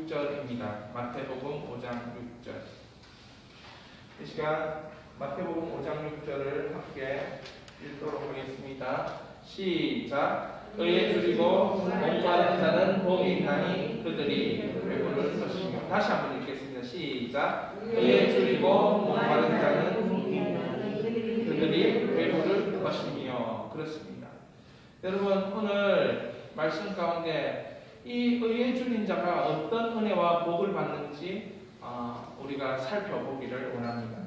6절입니다. 마태복음 5장 6절. 이 시간 마태복음 5장 6절을 함께 읽도록 하겠습니다. 시작. 의에 줄이고 목마른 자는 복이 있나니 그들이 배부를 것이며. 다시 한번 읽겠습니다. 시작. 의에 줄이고 목마른 자는 그들이 배부를 것이며. 그렇습니다. 여러분, 오늘 말씀 가운데 이 의에 줄인 자가 어떤 은혜와 복을 받는지 우리가 살펴보기를 원합니다.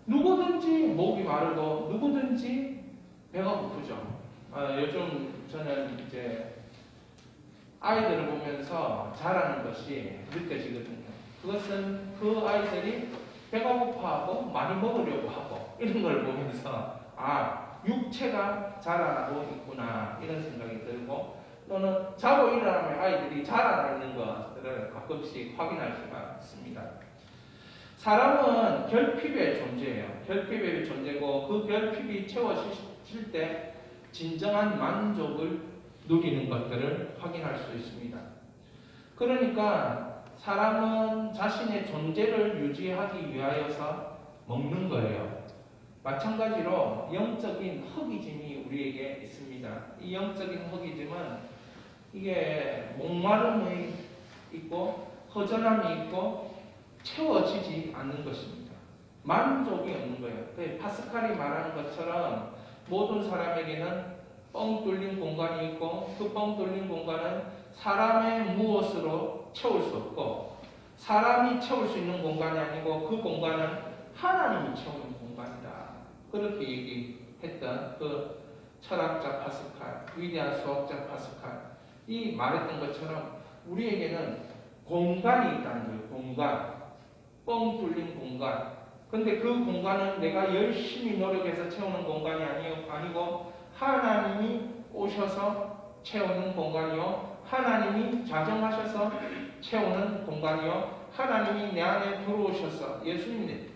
누구든지 목이 마르고 누구든지 배가 고프죠. 요즘 저는 이제 아이들을 보면서 자라는 것이 느껴지거든요. 그것은 그 아이들이 배가 고파하고 많이 먹으려고 하고 이런 걸 보면서 육체가 자라나고 있구나 이런 생각이 들고, 또는 자고 일어나면 아이들이 자라나는 것들을 가끔씩 확인할 수가 있습니다. 사람은 결핍의 존재예요. 결핍의 존재고, 그 결핍이 채워질 때 진정한 만족을 누리는 것들을 확인할 수 있습니다. 그러니까 사람은 자신의 존재를 유지하기 위하여서 먹는 거예요. 마찬가지로 영적인 허기짐이 우리에게 있습니다. 이 영적인 허기짐은 이게 목마름이 있고 허전함이 있고 채워지지 않는 것입니다. 만족이 없는 거예요. 파스칼이 말하는 것처럼 모든 사람에게는 뻥 뚫린 공간이 있고, 그 뻥 뚫린 공간은 사람의 무엇으로 채울 수 없고, 사람이 채울 수 있는 공간이 아니고 그 공간은 하나님이 채우는 공간이다. 그렇게 얘기했던 그 철학자 파스칼, 위대한 수학자 파스칼, 이 말했던 것처럼 우리에게는 공간이 있다는 거예요. 공간. 뻥 뚫린 공간. 근데 그 공간은 내가 열심히 노력해서 채우는 공간이 아니고 하나님이 오셔서 채우는 공간이요, 하나님이 자정하셔서 채우는 공간이요, 하나님이 내 안에 들어오셔서, 예수님이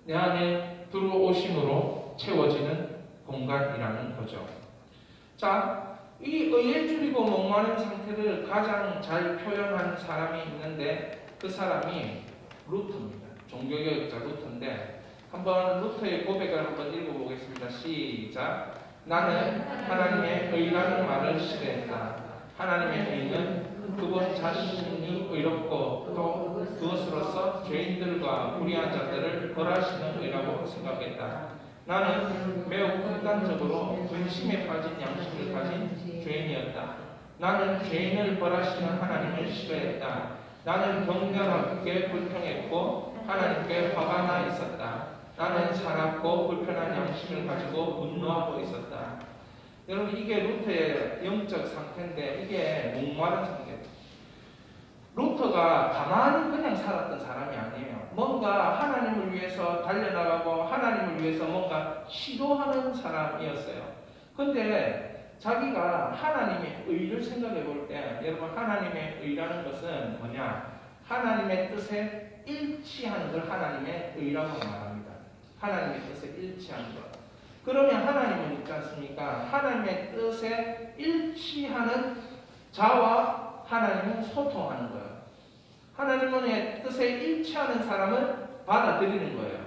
내 안에 들어오심으로 채워지는 공간이라는 거죠. 자, 이 의에 줄이고 목마른 상태를 가장 잘 표현한 사람이 있는데, 그 사람이 루터입니다. 종교개혁자 루터인데, 한번 루터의 고백을 한번 읽어보겠습니다. 시작. 나는 하나님의 의라는 말을 싫어했다. 하나님의 의는 그분 자신이 의롭고 또 그것으로서 죄인들과 불의한 자들을 벌하시는 의라고 생각했다. 나는 매우 극단적으로 근심에 빠진 양심을 가진 죄인이었다. 나는 죄인을 벌하시는 하나님을 싫어했다. 나는 경건하게 불평했고 하나님께 화가 나 있었다. 나는 사납고 불편한 양심을 가지고 분노하고 있었다. 여러분, 이게 루터의 영적 상태인데, 이게 목마른 상태예요. 루터가 가만히 그냥 살았던 사람이 아니에요. 뭔가 하나님을 위해서 달려나가고 하나님을 위해서 뭔가 시도하는 사람이었어요. 근데 자기가 하나님의 의를 생각해 볼 때, 여러분, 하나님의 의라는 것은 뭐냐? 하나님의 뜻에 일치하는 걸 하나님의 의라고 말합니다. 하나님의 뜻에 일치하는 것. 그러면 하나님은 있지 않습니까? 하나님의 뜻에 일치하는 자와 하나님은 소통하는 거예요. 하나님의 뜻에 일치하는 사람을 받아들이는 거예요.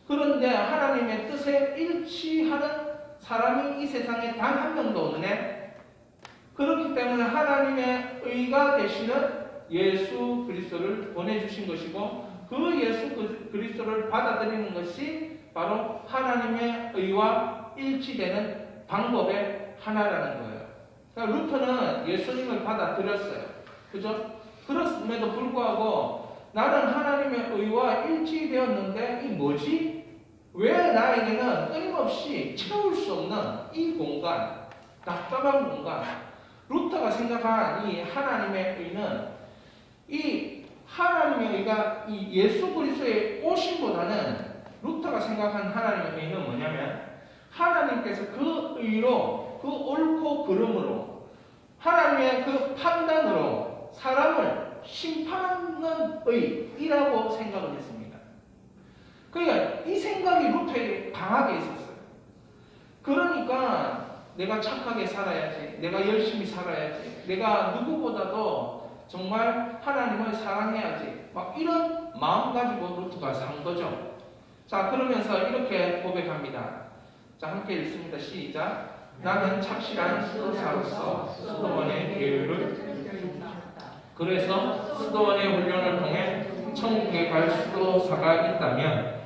그런데 하나님의 뜻에 일치하는 사람이 이 세상에 단 한 명도 없네. 그렇기 때문에 하나님의 의가 되시는 예수 그리스도를 보내주신 것이고, 그 예수 그리스도를 받아들이는 것이 바로 하나님의 의와 일치되는 방법의 하나라는 거예요. 그러니까 루터는 예수님을 받아들였어요. 그죠? 그렇음에도 불구하고 나는 하나님의 의와 일치되었는데 이 뭐지? 왜 나에게는 끊임없이 채울 수 없는 이 공간, 답답한 공간. 루터가 생각한 이 하나님의 의는, 이 하나님의 의가 이 예수 그리스도의 오심보다는, 루터가 생각한 하나님의 의는 뭐냐면, 하나님께서 그 의로, 그 옳고 그름으로, 하나님의 그 판단으로 사람을 심판하는 의이라고 생각을 했습니다. 그러니까 이 생각이 루터에게 강하게 있었어요. 그러니까 내가 착하게 살아야지, 내가 열심히 살아야지, 내가 누구보다도 정말 하나님을 사랑해야지, 막 이런 마음 가지고 루트가 산 거죠. 자, 그러면서 이렇게 고백합니다. 자, 함께 읽습니다. 시작. 나는 착실한 수도사로서 수도원의 계율을 그래서 수도원의 훈련을 통해 천국에 갈 수도사가 있다면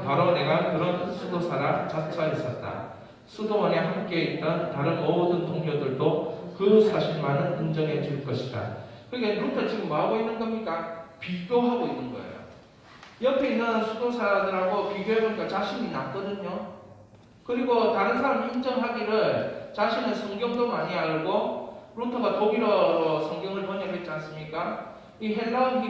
바로 내가 그런 수도사라 자처했었다. 수도원에 함께 있던 다른 모든 동료들도 그 사실만은 인정해 줄 것이다. 그러니까 루터 지금 뭐하고 있는 겁니까? 비교하고 있는 거예요. 옆에 있는 수도사들하고 비교해보니까 자신이 낫거든요. 그리고 다른 사람 인정하기를 자신은 성경도 많이 알고, 루터가 독일어로 성경을 번역했지 않습니까? 이 헬라어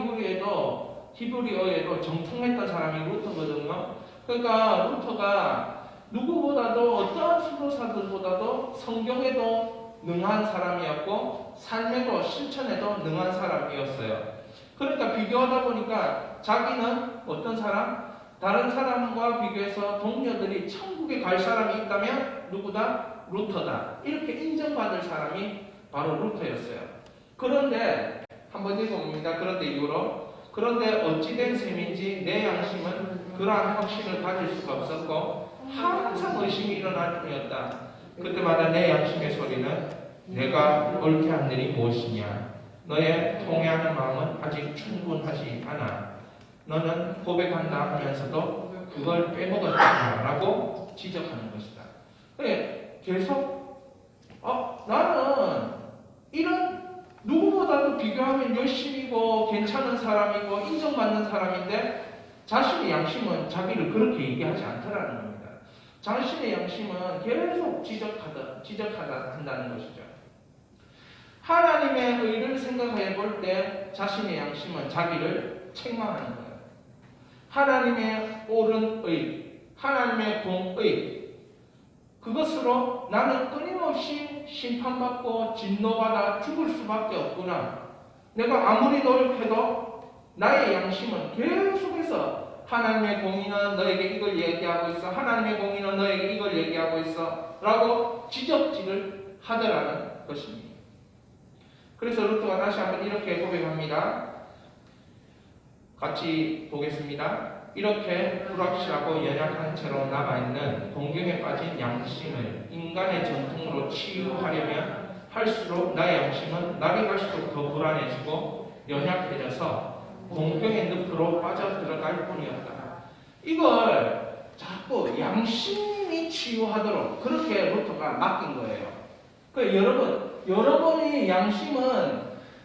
히브리어에도 정통했던 사람이 루터거든요. 그러니까 루터가 누구보다도 어떠한 수도사들보다도 성경에도 능한 사람이었고 삶에도 실천에도 능한 사람이었어요. 그러니까 비교하다 보니까 자기는 어떤 사람? 다른 사람과 비교해서 동료들이 천국에 갈 사람이 있다면 누구다? 루터다. 이렇게 인정받을 사람이 바로 루터였어요. 그런데 한번 읽어봅니다. 그런데 이후로 그런데 어찌된 셈인지 내 양심은 그러한 확신을 가질 수가 없었고 항상 의심이 일어날 뿐이었다. 그때마다 내 양심의 소리는 내가 옳게 한 일이 무엇이냐? 너의 통회하는 마음은 아직 충분하지 않아. 너는 고백한다 하면서도 그걸 빼먹었다 라고 지적하는 것이다. 그래, 계속 나는 이런 누구보다도 비교하면 열심이고 괜찮은 사람이고 인정받는 사람인데 자신의 양심은 자기를 그렇게 얘기하지 않더라는 겁니다. 자신의 양심은 계속 지적하다 한다는 것이죠. 하나님의 의를 생각해 볼 때 자신의 양심은 자기를 책망하는 거예요. 하나님의 옳은 의, 하나님의 공의, 그것으로 나는 끊임없이 심판받고 진노받아 죽을 수밖에 없구나. 내가 아무리 노력해도 나의 양심은 계속해서 하나님의 공의는 너에게 이걸 얘기하고 있어, 하나님의 공의는 너에게 이걸 얘기하고 있어 라고 지적질을 하더라는 것입니다. 그래서 루터가 다시 한번 이렇게 고백합니다. 같이 보겠습니다. 이렇게 불확실하고 연약한 채로 남아있는 공경에 빠진 양심을 인간의 전통으로 치유하려면 할수록 나의 양심은 날이 갈수록 더 불안해지고 연약해져서 공경의 늪으로 빠져들어갈 뿐이었다. 이걸 자꾸 양심이 치유하도록 그렇게 루터가 맡긴 거예요. 여러분의 양심은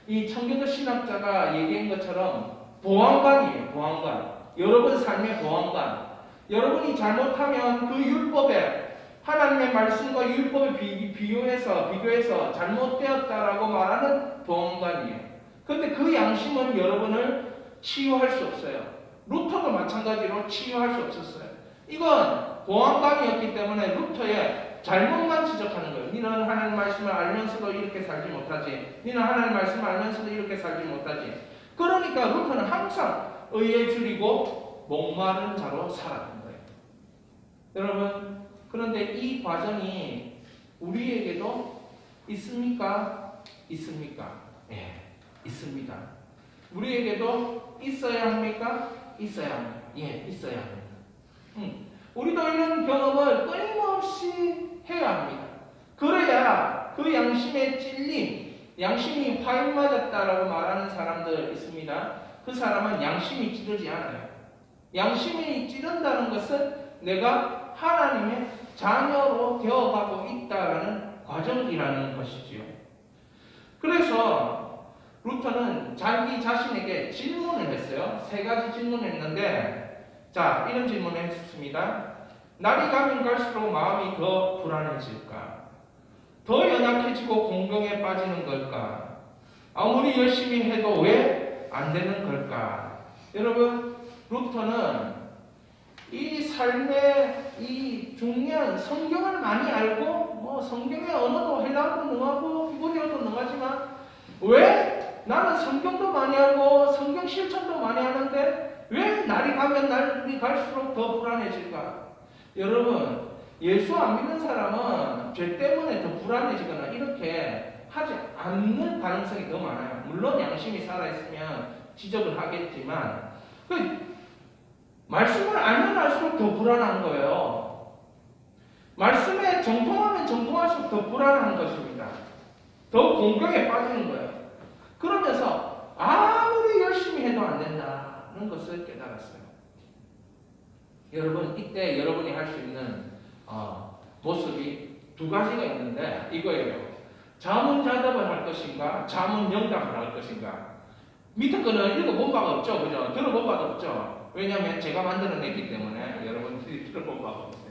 이 청교도 신학자가 얘기한 것처럼 보안관이에요. 보안관. 여러분 삶의 보안관. 여러분이 잘못하면 그 율법에 하나님의 말씀과 율법에 비교해서 잘못되었다라고 말하는 보안관이에요. 그런데 그 양심은 여러분을 치유할 수 없어요. 루터도 마찬가지로 치유할 수 없었어요. 이건 보안관이었기 때문에 루터의 잘못만 지적하는 거예요. 너는 하나님 말씀을 알면서도 이렇게 살지 못하지. 너는 하나님 말씀을 알면서도 이렇게 살지 못하지. 그러니까 루터는 항상 의에 줄이고 목마른 자로 살았던 거예요. 여러분, 그런데 이 과정이 우리에게도 있습니까? 있습니까? 예, 있습니다. 우리에게도 있어야 합니까? 있어야 합니다. 예, 있어야 합니다. 우리도 이런 경험을 끊임없이 해야 합니다. 그래야 그 양심의 찔림, 양심이 화인 맞았다라고 말하는 사람들 있습니다. 그 사람은 양심이 찌르지 않아요. 양심이 찌른다는 것은 내가 하나님의 자녀로 되어가고 있다라는 과정이라는 것이지요. 그래서 루터는 자기 자신에게 질문을 했어요. 3가지 질문을 했는데, 자, 이런 질문을 했습니다. 날이 가면 갈수록 마음이 더 불안해질까? 더 연약해지고 공경에 빠지는 걸까? 아무리 열심히 해도 왜 안 되는 걸까? 여러분, 루터는 이 삶의 이 중요한 성경을 많이 알고 성경의 언어도 헬라어도 능하고 히브리어도 능하지만 왜 나는 성경도 많이 알고 성경 실천도 많이 하는데 왜 날이 가면 날이 갈수록 더 불안해질까? 여러분, 예수 안 믿는 사람은 죄 때문에 더 불안해지거나 이렇게 하지 않는 가능성이 더 많아요. 물론 양심이 살아있으면 지적을 하겠지만 말씀을 알면 알수록 더 불안한 거예요. 말씀에 정통하면 정통할수록 더 불안한 것입니다. 더 공경에 빠지는 거예요. 그러면서 아무리 열심히 해도 안 된다는 것을 깨달았어요. 여러분, 이때 여러분이 할 수 있는 모습이 두 가지가 있는데 이거예요. 자문자답을 할 것인가, 자문영답을 할 것인가. 밑에 거는 읽어본 바가 없죠, 그죠? 들어본 바도 없죠. 왜냐하면 제가 만들어냈기 때문에 여러분들이 들어본 바가 없어요.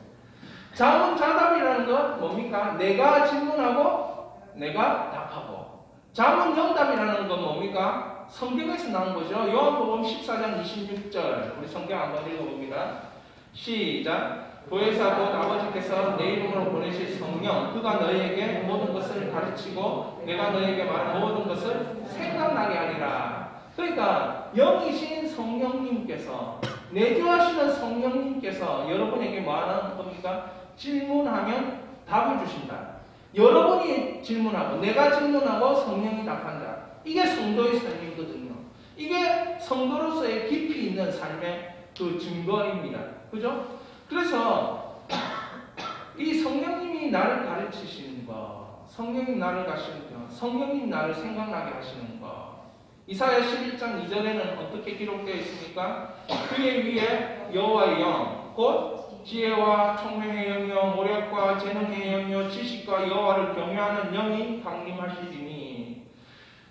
자문자답이라는 건 뭡니까? 내가 질문하고 내가 답하고. 자문영답이라는 건 뭡니까? 성경에서 나온 거죠. 요한복음 14장 26절 우리 성경 한번 읽어봅니다. 시작. 보혜사 곧 아버지께서 내 이름으로 보내실 성령 그가 너희에게 모든 것을 가르치고 내가 너희에게 말한 모든 것을 생각나게 하리라. 그러니까 영이신 성령님께서 내주하시는 성령님께서 여러분에게 말하는 겁니까? 질문하면 답을 주신다. 여러분이 질문하고 내가 질문하고 성령이 답한다. 이게 성도의 삶이거든요. 이게 성도로서의 깊이 있는 삶의 그 증거입니다. 그죠? 그래서 이 성령님이 나를 가르치시는 것, 성령님 나를 가시는 것, 성령님 나를 생각나게 하시는 것. 이사야 11장 2절에는 어떻게 기록되어 있습니까? 그의 위에 여호와의 영, 곧 지혜와 총명의 영이요 모략과 재능의 영이요 지식과 여호와를 경외하는 영이 강림하시리니.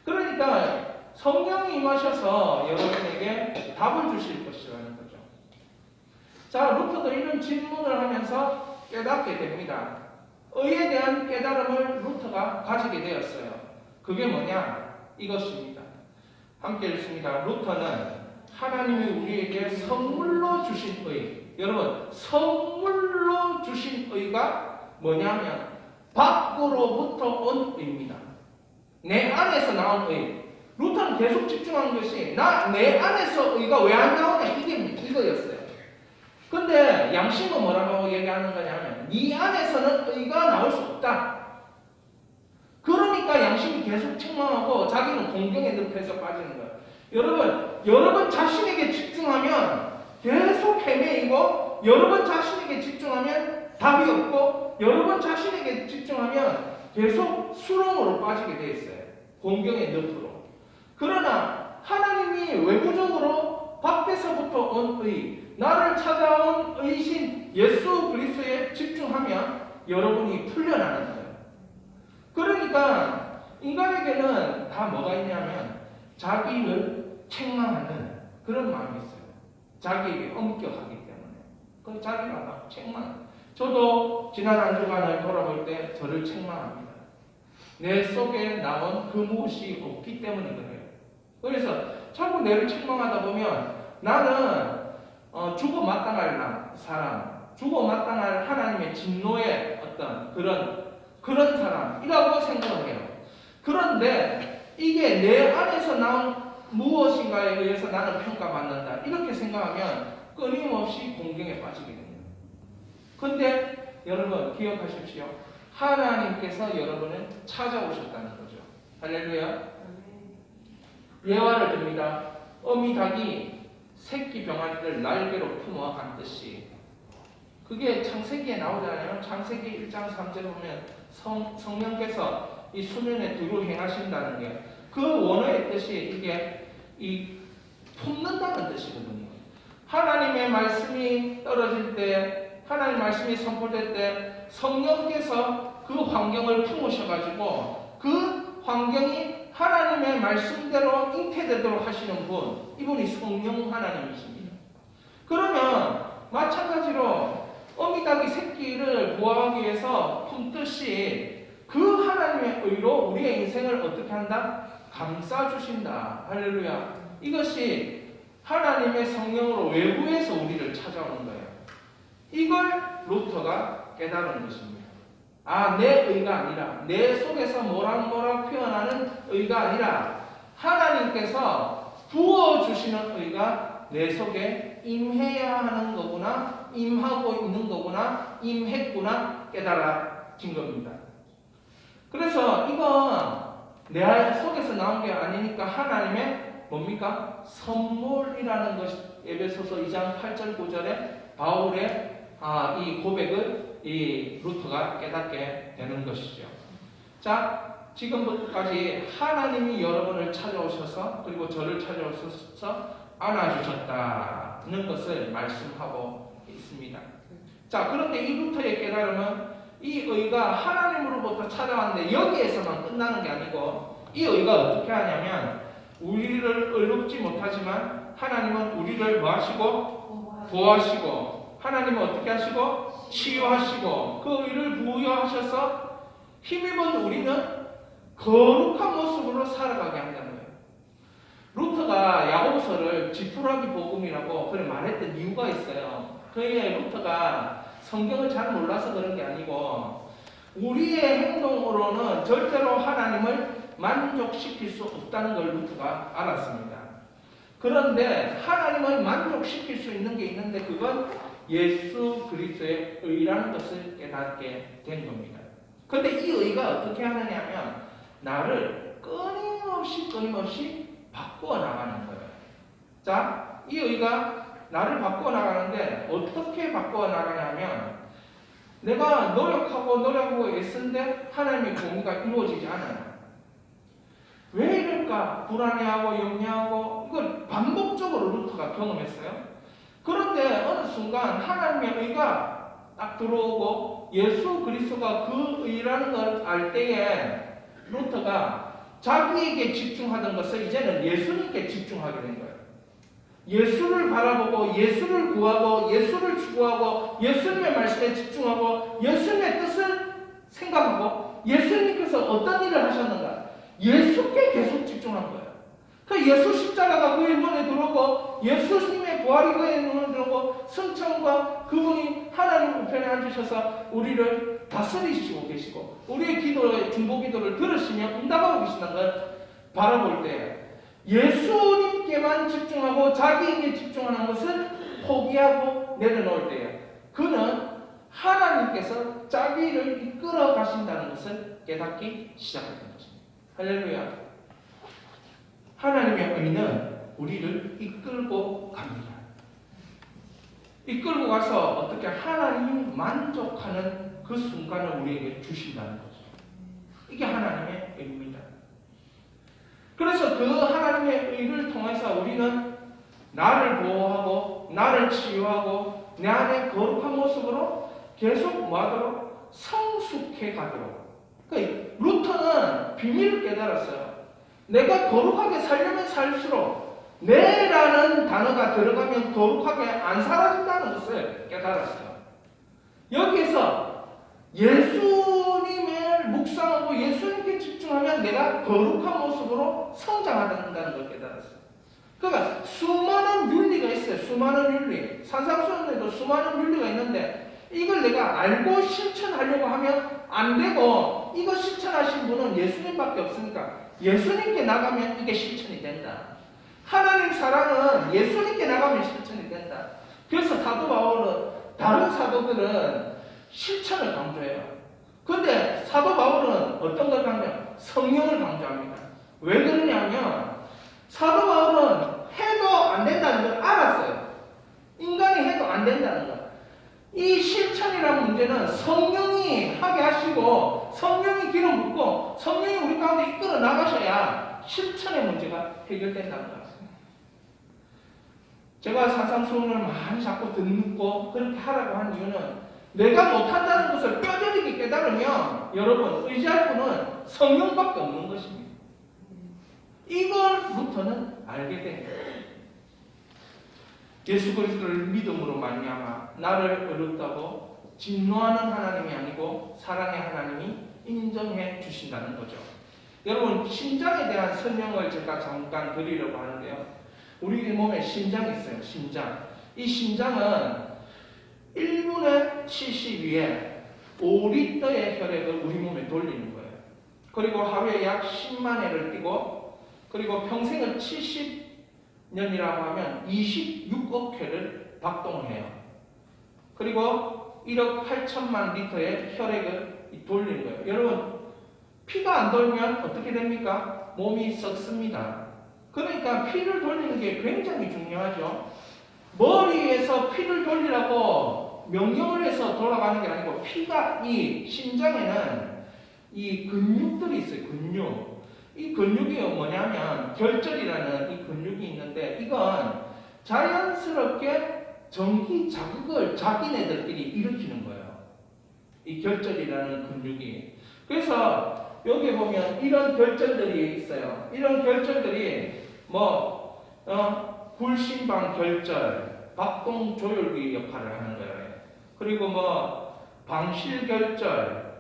그러니까 성령이 임하셔서 여러분에게 답을 주실 것이라는 거죠. 자, 루터도 이런 질문을 하면서 깨닫게 됩니다. 의에 대한 깨달음을 루터가 가지게 되었어요. 그게 뭐냐? 이것입니다. 함께 읽습니다. 루터는 하나님이 우리에게 선물로 주신 의, 여러분 선물로 주신 의가 뭐냐면 밖으로부터 온 의입니다. 내 안에서 나온 의. 루터는 계속 집중한 것이 내 안에서 의가 왜 안 나오냐 이거였어요. 근데 양심은 뭐라고 얘기하는 거냐면 네 안에서는 의가 나올 수 없다. 그러니까 양심이 계속 책망하고 자기는 공경의 늪에서 빠지는 거예요. 여러분 자신에게 집중하면 계속 헤매이고 여러분 자신에게 집중하면 답이 없고 여러분 자신에게 집중하면 계속 수렁으로 빠지게 돼 있어요. 공경의 늪으로. 그러나 하나님이 외부적으로 밖에서부터 온 의, 나를 찾아온 의신 예수 그리스도에 집중하면 여러분이 풀려나는 거예요. 그러니까 인간에게는 다 뭐가 있냐면 자기를 책망하는 그런 마음이 있어요. 자기에게 엄격하기 때문에. 그 자기가 막 책망. 저도 지난 한 주간을 돌아볼 때 저를 책망합니다. 내 속에 나온 그 무엇이 없기 때문에 그래요. 그래서 자꾸 내를 책망하다 보면 나는 죽어 마땅할 사람, 죽어 마땅할 하나님의 진노의 어떤 그런 사람이라고 생각을 해요. 그런데 이게 내 안에서 나온 무엇인가에 의해서 나는 평가받는다. 이렇게 생각하면 끊임없이 공경에 빠지게 됩니다. 근데 여러분 기억하십시오. 하나님께서 여러분을 찾아오셨다는 거죠. 할렐루야. 예화를 듭니다. 어미 닭이 새끼 병아리를 날개로 품어 안듯이. 그게 창세기에 나오잖아요. 창세기 1장 3절에 보면 성령께서 이 수면에 두루 행하신다는 게 그 원어의 뜻이 이게 품는다는 뜻이거든요. 하나님의 말씀이 떨어질 때, 하나님의 말씀이 선포될 때 성령께서 그 환경을 품으셔가지고 그 환경이 하나님의 말씀대로 잉태되도록 하시는 분, 이분이 성령 하나님이십니다. 그러면 마찬가지로 어미닭이 새끼를 보호하기 위해서 품듯이 그 하나님의 의로 우리의 인생을 어떻게 한다? 감싸주신다. 할렐루야. 이것이 하나님의 성령으로 외부에서 우리를 찾아오는 거예요. 이걸 루터가 깨달은 것입니다. 내 의가 아니라 내 속에서 모락모락 피어나는 의가 아니라 하나님께서 부어주시는 의가 내 속에 임해야 하는 거구나, 임하고 있는 거구나, 임했구나 깨달아진 겁니다. 그래서 이건 내 속에서 나온 게 아니니까 하나님의 뭡니까? 선물이라는 것이 에베소서 2장 8절 9절에 바울의 이 고백을 이 루터가 깨닫게 되는 것이죠. 자, 지금부터까지 하나님이 여러분을 찾아오셔서 그리고 저를 찾아오셔서 안아주셨다는 것을 말씀하고 있습니다. 자, 그런데 이 루터의 깨달음은 이 의가 하나님으로부터 찾아왔는데 여기에서만 끝나는 게 아니고 이 의가 어떻게 하냐면 우리를 의롭지 못하지만 하나님은 우리를 뭐 하시고? 보호하시고 하나님은 어떻게 하시고? 치유하시고 그 의를 부여하셔서 힘입은 우리는 거룩한 모습으로 살아가게 한다는 거예요. 루터가 야고보서를 지푸라기 복음이라고 그래 말했던 이유가 있어요. 그게 루터가 성경을 잘 몰라서 그런 게 아니고 우리의 행동으로는 절대로 하나님을 만족시킬 수 없다는 걸 루터가 알았습니다. 그런데 하나님을 만족시킬 수 있는 게 있는데 그건 예수 그리스도의 의라는 것을 깨닫게 된 겁니다. 그런데 이 의가 어떻게 하느냐면 나를 끊임없이 바꾸어 나가는 거예요. 자, 이 의가 나를 바꾸어 나가는데 어떻게 바꾸어 나가냐면 내가 노력하고 애쓴데 하나님의 공의가 이루어지지 않아요. 왜 이럴까? 불안해하고 염려하고 이걸 반복적으로 루터가 경험했어요. 그런데 어느 순간 하나님의 의가 딱 들어오고 예수 그리스도가 그 의라는 걸 알 때에 루터가 자기에게 집중하던 것을 이제는 예수님께 집중하게 된 거예요. 예수를 바라보고 예수를 구하고 예수를 추구하고 예수님의 말씀에 집중하고 예수님의 뜻을 생각하고 예수님께서 어떤 일을 하셨는가 예수께 계속 집중한 거예요. 그 예수 십자가가 그의 눈에 들어오고 예수님의 부활이 그의 눈에 들어오고 승천과 그분이 하나님 우편에 앉으셔서 우리를 다스리시고 계시고 우리의 기도의 중보 기도를 들으시며 응답하고 계시는 걸 바라볼 때 예수님께만 집중하고 자기에게 집중하는 것을 포기하고 내려놓을 때에 그는 하나님께서 자기를 이끌어 가신다는 것을 깨닫기 시작하는 것입니다. 할렐루야. 하나님의 의는 우리를 이끌고 갑니다. 이끌고 가서 어떻게 하나님이 만족하는 그 순간을 우리에게 주신다는 거죠. 이게 하나님의 의입니다. 그래서 그 하나님의 의를 통해서 우리는 나를 보호하고 나를 치유하고 내 안에 거룩한 모습으로 계속 뭐하도록 성숙해 가도록. 그러니까 루터는 비밀을 깨달았어요. 내가 거룩하게 살려면 살수록 내라는 단어가 들어가면 거룩하게 안 살아진다는 것을 깨달았어요. 여기에서 예수님을 묵상하고 예수님께 집중하면 내가 거룩한 모습으로 성장한다는 걸 깨달았어요. 그러니까 수많은 윤리가 있어요. 수많은 윤리. 산상수훈에도 수많은 윤리가 있는데 이걸 내가 알고 실천하려고 하면 안 되고 이거 실천하신 분은 예수님밖에 없으니까 예수님께 나가면 이게 실천이 된다. 하나님 사랑은 예수님께 나가면 실천이 된다. 그래서 사도 바울은 다른 사도들은 실천을 강조해요. 그런데 사도 바울은 어떤 걸 강조해요? 성령을 강조합니다. 왜 그러냐면 사도 바울은 해도 안 된다는 걸 알았어요. 인간이 해도 안 된다는 거. 이 실천이라는 문제는 성령이 하게 하시고 성령이 기름 붓고 성령이 우리 가운데 이끌어 나가셔야 실천의 문제가 해결된다는 거예요. 제가 산상수훈을 많이 자꾸 듣고 그렇게 하라고 한 이유는 내가 못한다는 것을 뼈저리게 깨달으면 여러분 의지할 분은 성령밖에 없는 것입니다. 이걸 루터는 알게 된 거예요. 예수 그리스도를 믿음으로 말미암아 나를 의롭다고 진노하는 하나님이 아니고 사랑의 하나님이 인정해 주신다는 거죠. 여러분 심장에 대한 설명을 제가 잠깐 드리려고 하는데요. 우리 몸에 심장이 있어요. 심장. 이 심장은 1분에 72에 5리터의 혈액을 우리 몸에 돌리는 거예요. 그리고 하루에 약 10만 회를 뛰고 그리고 평생을 70년이라고 하면 26억 회를 박동을 해요. 그리고 1억 8천만 리터의 혈액을 돌리는 거예요. 여러분 피가 안 돌면 어떻게 됩니까? 몸이 썩습니다. 그러니까 피를 돌리는 게 굉장히 중요하죠. 머리에서 피를 돌리라고 명령을 해서 돌아가는 게 아니고 피가 이 심장에는 이 근육들이 있어요. 근육. 이 근육이 뭐냐면 결절이라는 이 근육이 있는데 이건 자연스럽게 전기 자극을 자기네들끼리 일으키는 거예요. 이 결절이라는 근육이. 그래서 여기 보면 이런 결절들이 있어요. 이런 결절들이 굴심방 결절, 박동조혈기 역할을 하는 거예요. 그리고 방실결절,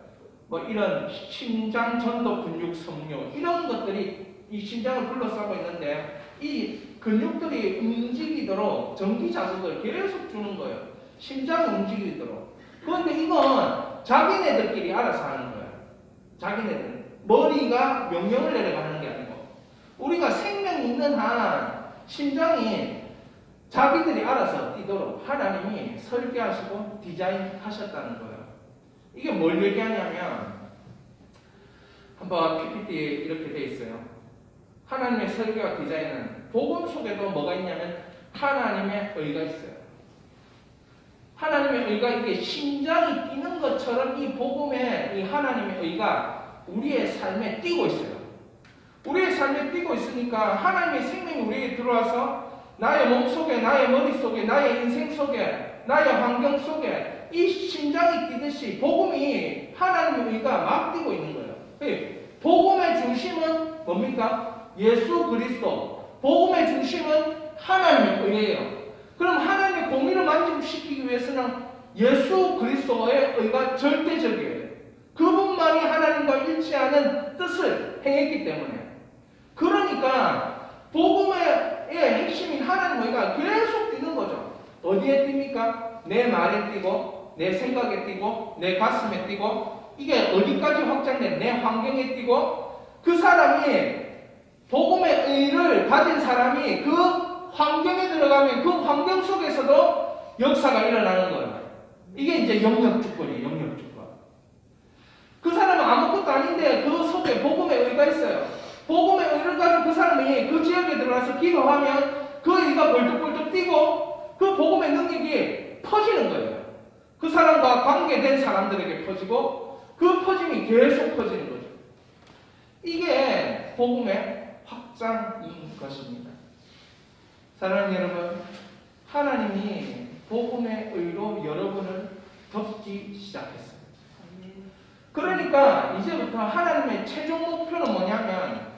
이런 심장 전도 근육 섬유 이런 것들이 이 심장을 둘러싸고 있는데 이 근육들이 움직이도록 전기 자극을 계속 주는 거예요. 심장이 움직이도록. 그런데 이건 자기네들끼리 알아서 하는 거예요. 자기네들. 머리가 명령을 내려가 하는 게 아니고 우리가 생명이 있는 한 심장이 자기들이 알아서 뛰도록 하나님이 설계하시고 디자인하셨다는 거예요. 이게 뭘 얘기하냐면 한번 PPT에 이렇게 돼 있어요. 하나님의 설계와 디자인은 복음 속에도 뭐가 있냐면 하나님의 의가 있어요. 하나님의 의가 이게 심장이 뛰는 것처럼 이 복음의 이 하나님의 의가 우리의 삶에 뛰고 있어요. 우리의 삶에 뛰고 있으니까 하나님의 생명이 우리에게 들어와서 나의 몸 속에, 나의 머리 속에, 나의 인생 속에, 나의 환경 속에 이 심장이 뛰듯이 복음이 하나님의 의가 막 뛰고 있는 거예요. 복음의 중심은 뭡니까? 예수 그리스도. 복음의 중심은 하나님의 의예요. 그럼 하나님의 공의를 만족시키기 위해서는 예수 그리스도의 의가 절대적이에요. 그분만이 하나님과 일치하는 뜻을 행했기 때문에. 그러니까 복음의 핵심인 하나님의 의가 계속 뛰는 거죠. 어디에 뜁니까? 내 말에 뛰고 내 생각에 뛰고 내 가슴에 뛰고 이게 어디까지 확장돼? 내 환경에 뛰고 그 사람이 복음의 의를 가진 사람이 그 환경에 들어가면 그 환경 속에서도 역사가 일어나는 거예요. 이게 이제 영역주권이에요. 영역주권. 그 사람은 아무것도 아닌데 그 속에 복음의 의가 있어요. 복음의 의를 가지고 그 사람이 그 지역에 들어가서 기도하면 그 의가 벌떡벌떡 뛰고 그 복음의 능력이 퍼지는 거예요. 그 사람과 관계된 사람들에게 퍼지고 그 퍼짐이 계속 퍼지는 거죠. 이게 복음의 확장인 것입니다. 사랑하는 여러분, 하나님이 복음의 의로 여러분을 덮기 시작했습니다. 그러니까 이제부터 하나님의 최종 목표는 뭐냐면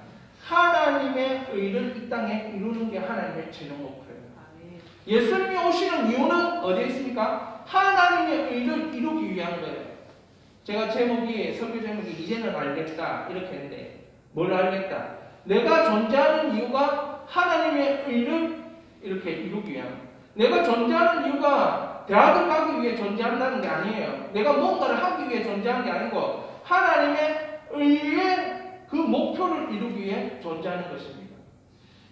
하나님의 의를 이 땅에 이루는 게 하나님의 최종 목표예요. 예수님이 오시는 이유는 어디에 있습니까? 하나님의 의를 이루기 위한 거예요. 제가 설교 제목이 이제는 알겠다 이렇게 했는데 뭘 알겠다? 내가 존재하는 이유가 하나님의 의를 이렇게 이루기 위한 거예요. 내가 존재하는 이유가 대학을 가기 위해 존재한다는 게 아니에요. 내가 뭔가를 하기 위해 존재하는 게 아니고 하나님의 의의 그 목표를 이루기 위해 존재하는 것입니다.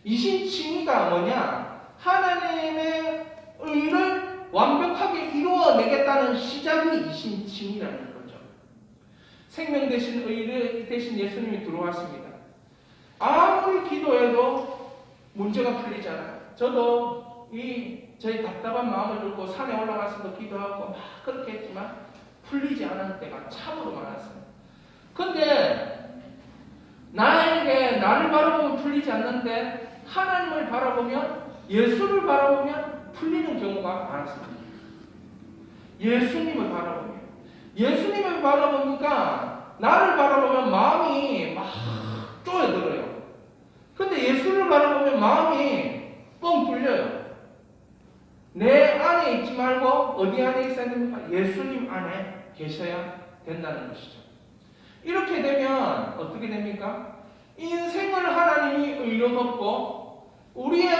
이신칭의가 뭐냐? 하나님의 의를 완벽하게 이루어내겠다는 시작이 이신칭의라는 거죠. 생명 대신 의를 대신 예수님이 들어왔습니다. 아무리 기도해도 문제가 풀리지 않아요. 저도 저희 답답한 마음을 들고 산에 올라가서도 기도하고 막 그렇게 했지만 풀리지 않은 때가 참으로 많았어요. 근데 나를 바라보면 풀리지 않는데 하나님을 바라보면 예수를 바라보면 풀리는 경우가 많았습니다. 예수님을 바라보니까 나를 바라보면 마음이 막 쪼여들어요. 근데 예수를 바라보면 마음이 뻥 뚫려요. 내 안에 있지 말고 어디 안에 있어야 됩니까? 예수님 안에 계셔야 된다는 것이죠. 이렇게 되면 어떻게 됩니까? 인생을 하나님이 의로 덮고 우리의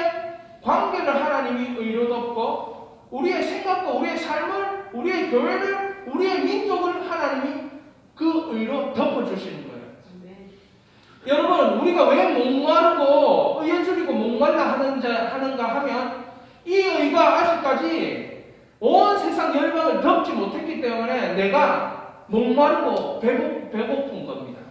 관계를 하나님이 의로 덮고 우리의 생각과 우리의 삶을 우리의 교회를 우리의 민족을 하나님이 그 의로 덮어주시는 거예요. 여러분 우리가 왜 목마르고 의에 줄이고 목말라 하는가 하면 이 의가 아직까지 온 세상 열방을 덮지 못했기 때문에 내가 목마르고 배고픈 겁니다.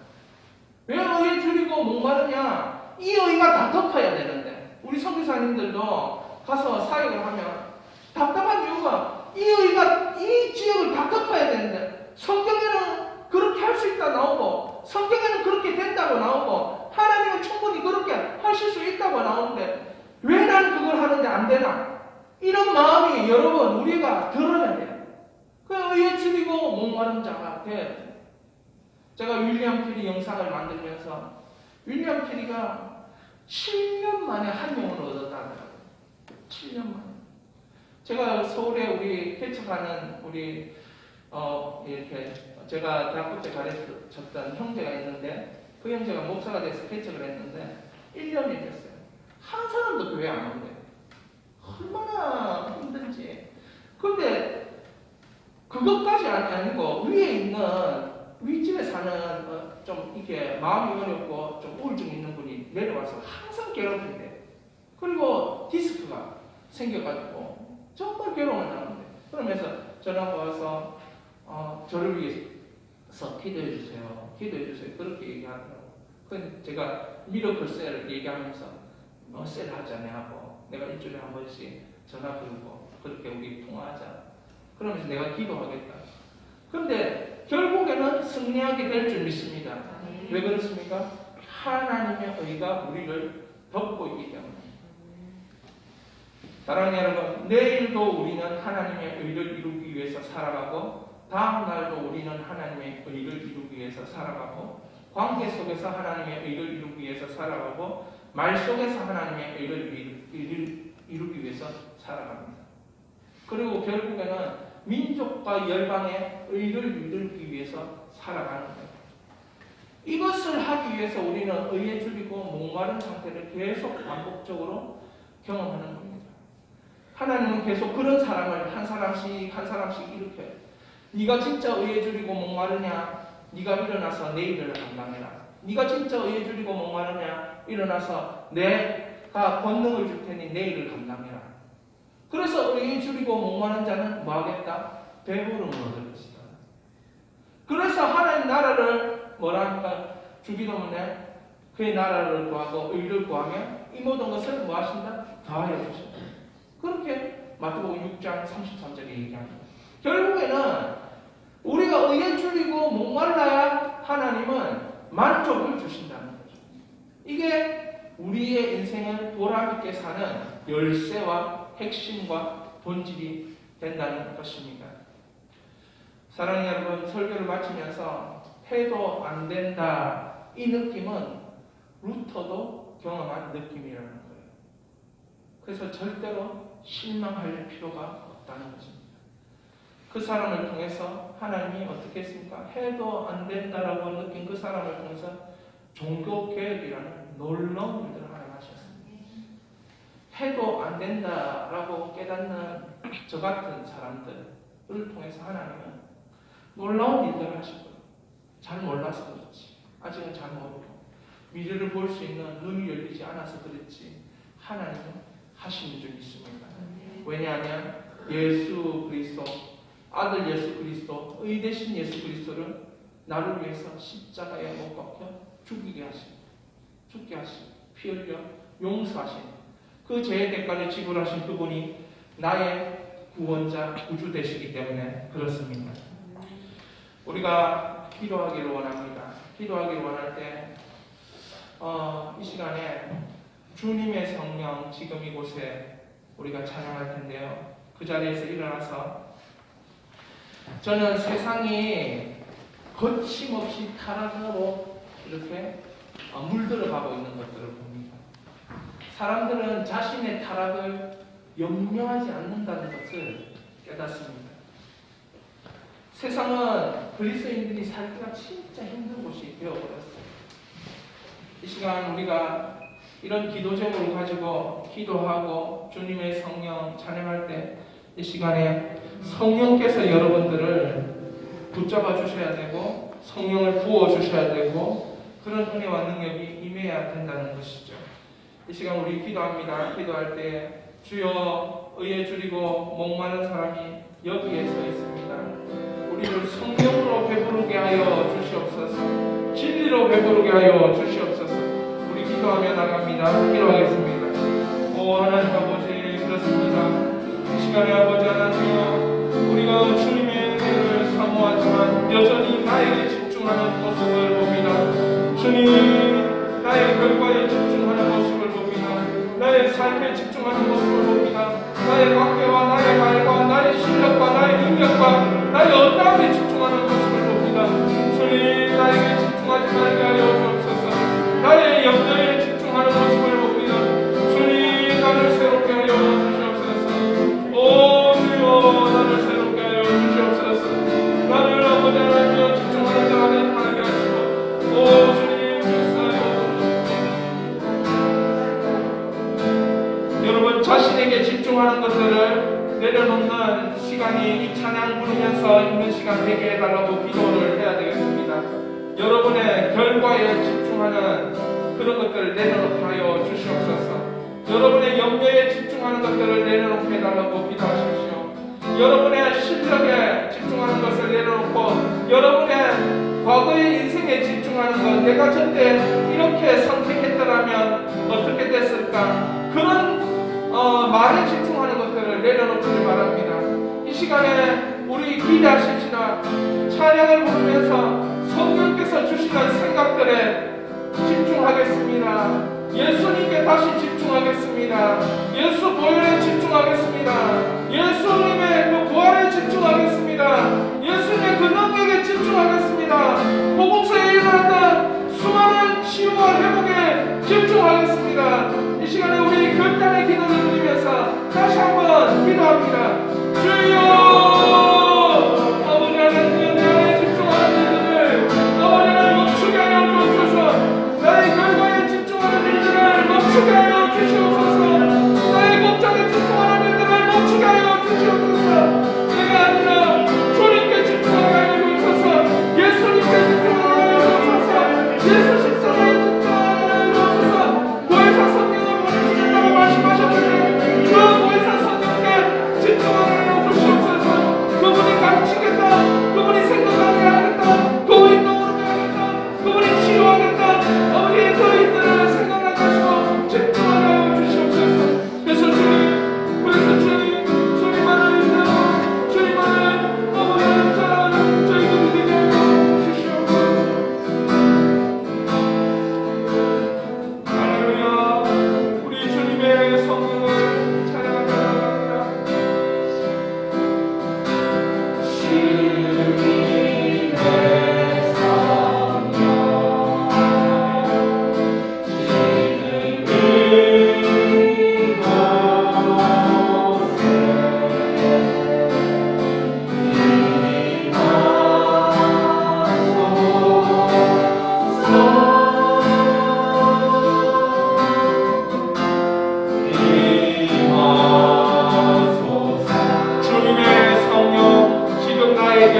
줄이고 목마르냐? 이 의가 다 덮어야 되는데 우리 선교사님들도 가서 사역을 하면 답답한 이유가 이 의가 이 지역을 다 덮어야 되는데 성경에는 그렇게 할 수 있다 나오고 성경에는 그렇게 된다고 나오고 하나님은 충분히 그렇게 하실 수 있다고 나오는데 왜 나는 그걸 하는데 안 되나? 이런 마음이 여러분 우리가 들어야 돼요. 그 의에 줄이고 목마른 자가 돼야 돼요. 제가 윌리엄 캐리 영상을 만들면서 윌리엄 캐리가 7년 만에 한 영혼을 얻었다더라고요. 7년 만에. 제가 서울에 우리 개척하는 우리 이렇게 제가 대학교 때 가르쳤던 형제가 있는데 그 형제가 목사가 돼서 개척을 했는데 1년이 됐어요. 한 사람도 교회 안 온대요. 얼마나 힘든지. 근데 그것까지 아니고 위에 있는 윗집에 사는 좀 이렇게 마음이 어렵고 좀 우울증 있는 분이 내려와서 항상 괴롭힌대요. 그리고 디스크가 생겨가지고 정말 괴로움을 나는데 그러면서 전화가 와서 저를 위해서 기도해 주세요. 기도해 주세요. 그렇게 얘기하더라고요. 그래서 제가 미러클 셀을 얘기하면서 셀 하자네 하고 내가 일주일에 한 번씩 전화 걸고 그렇게 우리 통화하자. 그러면서 내가 기도하겠다. 근데 결국에는 승리하게 될 줄 믿습니다. 왜 그렇습니까? 하나님의 의가 우리를 덮고 있기 때문에. 사랑하는 여러분, 내일도 우리는 하나님의 의를 이루기 위해서 살아가고 다음 날도 우리는 하나님의 의를 이루기 위해서 살아가고 관계 속에서 하나님의 의를 이루기 위해서 살아가고 말 속에서 하나님의 의를 이루기 위해서 살아갑니다. 그리고 결국에는 민족과 열방의 의를 이루기 위해서 살아가는 거예요. 이것을 하기 위해서 우리는 의에 줄이고 목마른 상태를 계속 반복적으로 경험하는 겁니다. 하나님은 계속 그런 사람을 한 사람씩 일으켜요. 네가 진짜 의에 줄이고 목마르냐? 네가 일어나서 내 일을 감당해라. 네가 진짜 의에 줄이고 목마르냐? 일어나서 내가 권능을 줄 테니 내 일을 감당해라. 그래서 의에 줄이고 목마른 자는 뭐 하겠다? 배부름을 얻을 것이다. 그래서 하나님 나라를 뭐라 하니까 주기도문에 그의 나라를 구하고 의를 구하면 이 모든 것을 뭐 하신다? 더하여 주신다. 그렇게 마태복음 6장 33절에 얘기합니다. 결국에는 우리가 의에 줄이고 목말라야 하나님은 만족을 주신다는 거죠. 이게 우리의 인생을 보람있게 사는 열쇠와 핵심과 본질이 된다는 것입니다. 사랑하는 여러분, 설교를 마치면서 해도 안 된다 이 느낌은 루터도 경험한 느낌이라는 거예요. 그래서 절대로 실망할 필요가 없다는 것입니다. 그 사람을 통해서 하나님이 어떻게 했습니까? 해도 안 된다라고 느낀 그 사람을 통해서 종교개혁이라는 놀라운 일들을 하나님 하셨습니다. 해도 안 된다라고 깨닫는 저 같은 사람들을 통해서 하나님은 놀라운 일들을 하실 거예요. 잘 몰라서 그렇지. 아직은 잘 모르고 미래를 볼 수 있는 눈이 열리지 않아서 그렇지. 하나님은 하시는 줄 믿습니다. 왜냐하면 예수 그리스도 아들 예수 그리스도 의 대신 예수 그리스도를 나를 위해서 십자가에 못 박혀 죽게 하시고 피 흘려 용서하시는 그 죄의 대가를 지불하신 그분이 나의 구원자 구주 되시기 때문에 그렇습니다. 우리가 기도하기를 원합니다. 기도하기를 원할 때 이 시간에 주님의 성령 지금 이곳에 우리가 찬양할 텐데요. 그 자리에서 일어나서 저는 세상이 거침없이 타락으로 이렇게 물들어가고 있는 것들을 봅니다. 사람들은 자신의 타락을 염려하지 않는다는 것을 깨닫습니다. 세상은 그리스도인들이 살기가 진짜 힘든 곳이 되어버렸어요. 이 시간 우리가 이런 기도 제목을 가지고 기도하고 주님의 성령 찬양할 때 이 시간에 성령께서 여러분들을 붙잡아 주셔야 되고 성령을 부어 주셔야 되고 그런 은혜와 능력이 임해야 된다는 것이죠. 이 시간 우리 기도합니다. 기도할 때 주여 의에 줄이고 목마른 사람이 여기에 서 있습니다. 우리를 성령으로 배부르게 하여 주시옵소서. 진리로 배부르게 하여 주시옵소서. 원합니다. 기도하겠습니다. 오 하나님 아버지, 그렇습니다. 이 시간에 아버지 하나님, 우리가 주님의 은혜를 사모하지만 여전히 나에게 집중하는 모습을 봅니다. 주님, 나의 결과에 집중하는 모습을 봅니다. 나의 삶에 집중하는 모습을 봅니다. 나의 관계와 나의 말과 나의 실력과 나의 능력과 나의 어떠함에 집중하는 모습을 봅니다. 주님, 나에게 집중하지 말게 하여 주옵소서. 나의 영역에 집중하는 모습을 봅니다. 주님, 나를 새롭게 하여 주시옵소서. 오 주여, 나를 새롭게 하여 주시옵소서. 나를 아버지 하나님여 집중하는 자가 되게 하시고, 오 주님 역사하여. 여러분, 자신에게 집중하는 것들을 내려놓는 시간이 이 찬양 부르면서 있는 시간 되게 해달라고 기도를 해야 되겠습니다. 여러분의 결과에 집중하는 그런 것들을 내려놓게 하여 주시옵소서. 여러분의 염려에 집중하는 것들을 내려놓게 해달라고 기도하십시오. 여러분의 실력에 집중하는 것을 내려놓고 여러분의 과거의 인생에 집중하는 것, 내가 저때 이렇게 선택했더라면 어떻게 됐을까, 그런 말에 집중하는 것들을 내려놓기를 바랍니다. 이 시간에 우리 기대하십시다. 찬양을 부르면서 성령께서 주시는 생각들에 집중하겠습니다. 예수님께 다시 집중하겠습니다. 예수 보혈에 집중하겠습니다. 예수님의 그 부활에 집중하겠습니다. 예수님의 그 능력에 집중하겠습니다. 복음서에 일어났던 수많은 치유와 회복에 집중하겠습니다. 이 시간에 우리 결단의 기도를 드리면서 다시 한번 기도합니다. 주여, 아버지 하나님, 내 안에 집중하는 일들을 아버지 하나님 멈추게 하여 주옵소서. 나의 결과에 집중하는 일들을 멈추게 하여 주시옵소서. 나의 목적에 집중하는 일들을 멈추게 하여 주시옵소서. 내가 아니라 주님께 집중하게 하여 주옵소서. 예수님께 집중하게 하여 주옵소서. 예수 십자가에 집중하게 하여 주옵소서. 보혜사 성령을 보내주신다고 말씀하셨는데 그 보혜사 성령께 집중하게 하여 주시옵소서. 그분이 가르치겠다, 그분이 생각하게 하겠다, 그분이 떠오르게 하겠다, 그분이 치유하겠다, 아버지의 그 일들을 생각하게 하시고 집중하게 하여 주시옵소서. 그래서 주님만을 믿어, 주님만을 아버지의 자랑 저희들 되게 하여 주시옵소서. 할렐루야. 우리 주님의 성령을 찬양합니다. 주님의 성령 주님의 성령 지금 나에게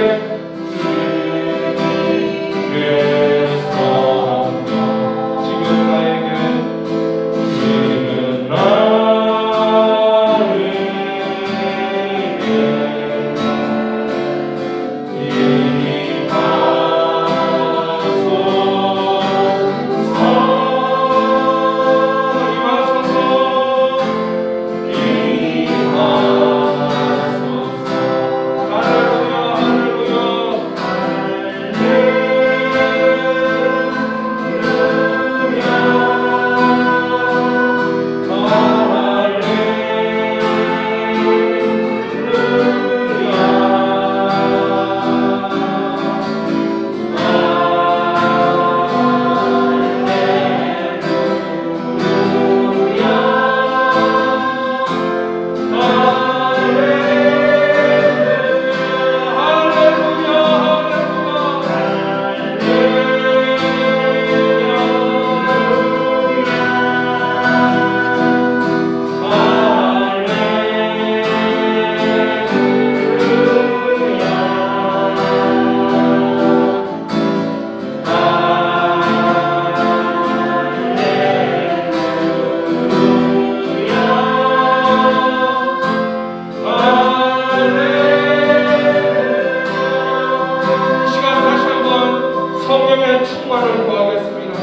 충만을 구하겠습니다.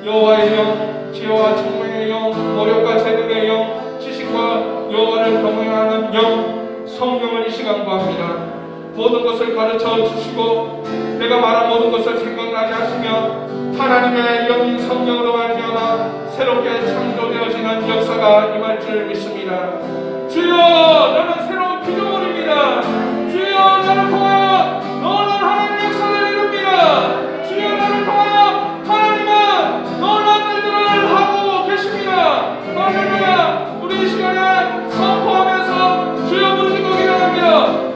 여호와의 영 지혜와聰明의 영, 모략과 재능의 영, 지식과 여호와를 경외하는 영, 성령을 이 시간 구합니다. 모든 것을 가르쳐 주시고 내가 말한 모든 것을 생각나게 하시며 하나님의 영인 성령으로 말미암아 새롭게 창조되어지는 역사가 임할 줄 믿습니다. 주여, 나는 새로운 피조물입니다. 주여, 나를 통하여 놀라운 하나님의 역사를 이룹니다. 주여, 나를 통하여 하나님은 놀라운 일들을 하고 계십니다. 할렐루야. 우리 이 시간에 선포하면서 주여 부르짖고 기도합니다.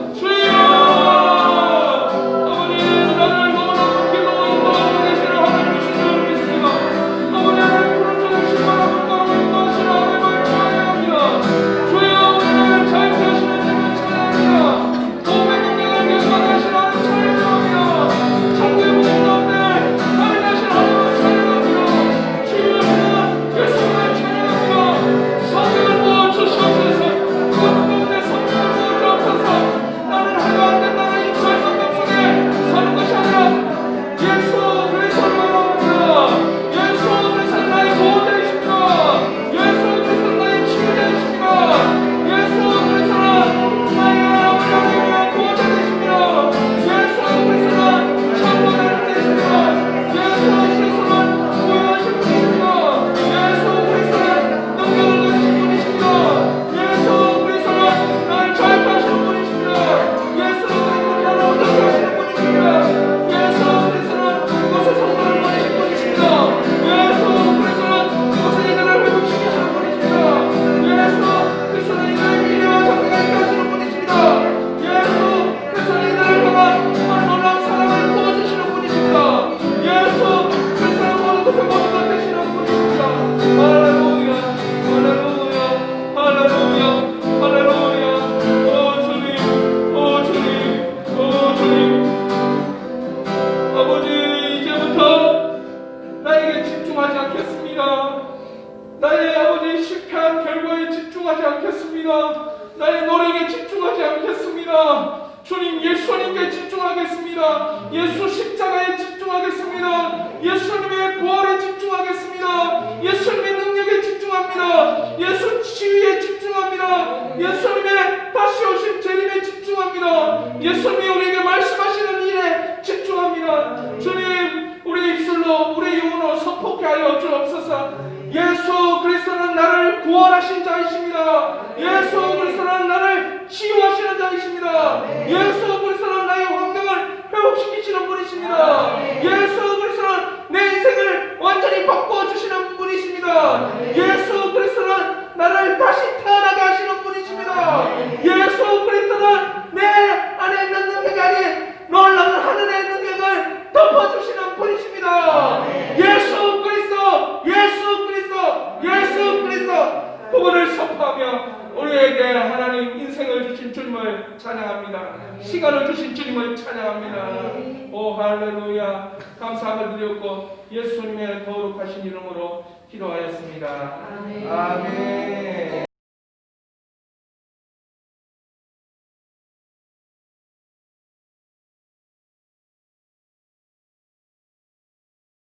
나의 노력에 집중하지 않겠습니다. 주님, 예수님께 집중하겠습니다. 예수 십자가에 집중하겠습니다. 예수님의 부활에 집중하겠습니다. 예수님의 능력에 집중합니다. 예수 치유에 집중합니다. 예수님의 다시 오실 재림에 집중합니다. 예수님이 우리에게 말씀하시는 일에 집중합니다. 주님, 우리 입술로 우리 영혼으로 선포케 하여 주옵소서. 예수 그리스도는 나를 구원하신 자이십니다. 예수 그리스도는 나를 치유하시는 자이십니다. 예수 그리스도는 나의 환경을 회복시키시는 분이십니다. 예수 그리스도는 내 인생을 완전히 바꿔주시는 분이십니다. 예수 그리스도는 나를 다시 태어나게 하시는 분이십니다. 예수 그리스도는 내 안에 있는 능력이 아닌 놀라운 하늘의 능력을 덮어주시는 분이십니다. 예수 그리스도, 예수 그리스도, 예수 그리스도 그분을 선포하며 우리에게 하나님 인생을 주신 주님을 찬양합니다. 시간을 주신 주님을 찬양합니다. 오 할렐루야. 감사함을 드렸고 예수님의 거룩하신 이름으로 기도하였습니다. 아멘.